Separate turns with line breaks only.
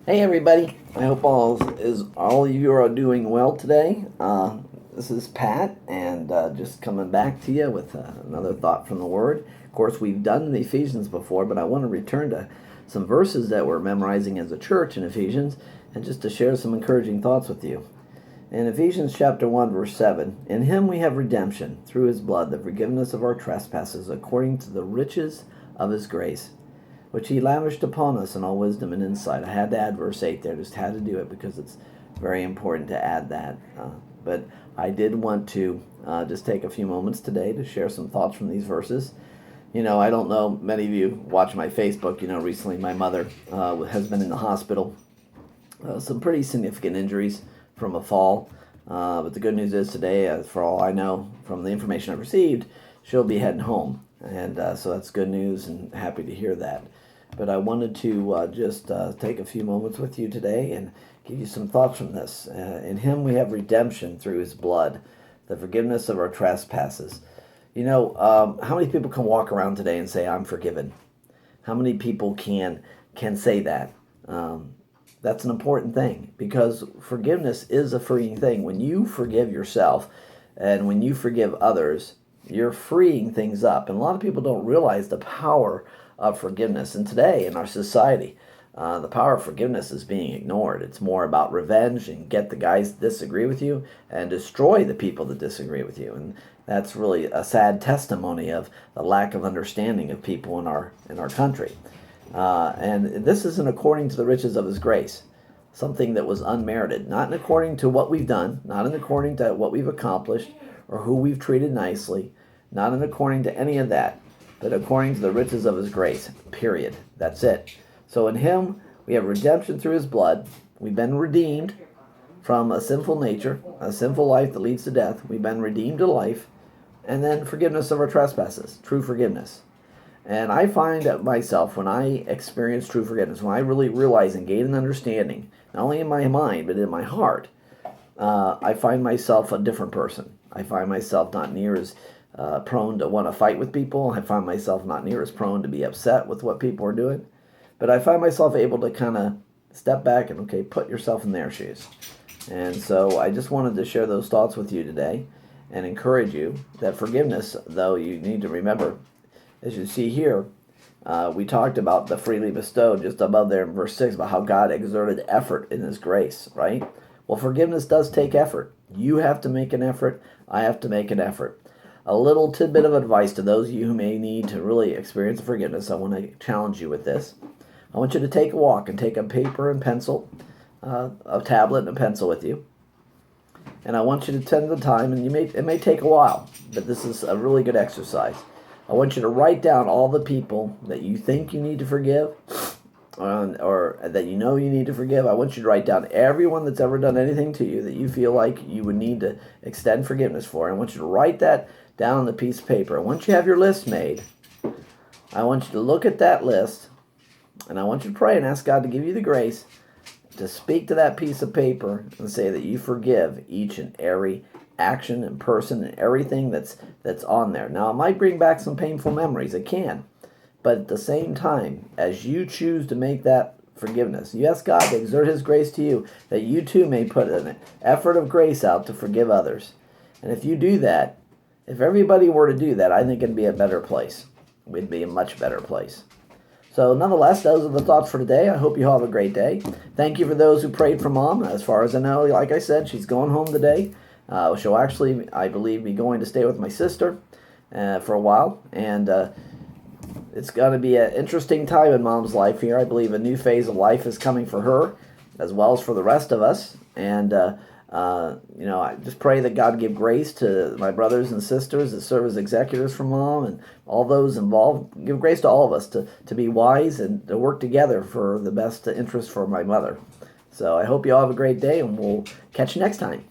Hey everybody! I hope all of you are doing well today. This is Pat, and just coming back to you with another thought from the Word. Of course, we've done the Ephesians before, but I want to return to some verses that we're memorizing as a church in Ephesians, and just to share some encouraging thoughts with you. In Ephesians chapter 1, verse 7, "In him we have redemption, through his blood, the forgiveness of our trespasses, according to the riches of his grace, which he lavished upon us in all wisdom and insight." I had to add verse 8 there, just had to do it because it's very important to add that. But I did want to just take a few moments today to share some thoughts from these verses. I don't know, many of you watch my Facebook. Recently my mother has been in the hospital. Some pretty significant injuries from a fall. But the good news is today, for all I know from the information I've received, she'll be heading home. And so that's good news, and happy to hear that. But I wanted to just take a few moments with you today and give you some thoughts from this. In him we have redemption through his blood, the forgiveness of our trespasses. How many people can walk around today and say, "I'm forgiven"? How many people can say that? That's an important thing, because forgiveness is a freeing thing. When you forgive yourself and when you forgive others, you're freeing things up. And a lot of people don't realize the power of forgiveness. And today in our society, the power of forgiveness is being ignored. It's more about revenge and get the guys that disagree with you and destroy the people that disagree with you. And that's really a sad testimony of the lack of understanding of people in our country. And this isn't according to the riches of his grace, something that was unmerited, not according to what we've done, not according to what we've accomplished or who we've treated nicely, not according to any of that, but according to the riches of his grace, period. That's it. So in him, we have redemption through his blood. We've been redeemed from a sinful nature, a sinful life that leads to death. We've been redeemed to life. And then forgiveness of our trespasses, true forgiveness. And I find that myself, when I experience true forgiveness, when I really realize and gain an understanding, not only in my mind, but in my heart, I find myself a different person. I find myself not near as prone to want to fight with people. I find myself not near as prone to be upset with what people are doing. But I find myself able to kind of step back and, okay, put yourself in their shoes. And so I just wanted to share those thoughts with you today and encourage you that forgiveness, though, you need to remember, as you see here, we talked about the freely bestowed just above there in verse 6, about how God exerted effort in his grace, right? Well, forgiveness does take effort. You have to make an effort. I have to make an effort. A little tidbit of advice to those of you who may need to really experience forgiveness. I want to challenge you with this. I want you to take a walk and take a paper and pencil, a tablet and a pencil with you. And I want you to spend the time, and it may take a while, but this is a really good exercise. I want you to write down all the people that you think you need to forgive, or that you know you need to forgive. I want you to write down everyone that's ever done anything to you that you feel like you would need to extend forgiveness for. I want you to write that down on the piece of paper. And once you have your list made, I want you to look at that list, and I want you to pray and ask God to give you the grace to speak to that piece of paper and say that you forgive each and every action and person and everything that's on there. Now, it might bring back some painful memories. It can. But at the same time, as you choose to make that forgiveness, you ask God to exert his grace to you, that you too may put an effort of grace out to forgive others. And if you do that, if everybody were to do that, I think it'd be a better place. We'd be a much better place. So nonetheless, those are the thoughts for today. I hope you all have a great day. Thank you for those who prayed for Mom. As far as I know, like I said, she's going home today. She'll actually, I believe, be going to stay with my sister for a while. And it's going to be an interesting time in Mom's life here. I believe a new phase of life is coming for her, as well as for the rest of us. And, I just pray that God give grace to my brothers and sisters that serve as executors for Mom, and all those involved. Give grace to all of us to be wise and to work together for the best interest for my mother. So I hope you all have a great day, and we'll catch you next time.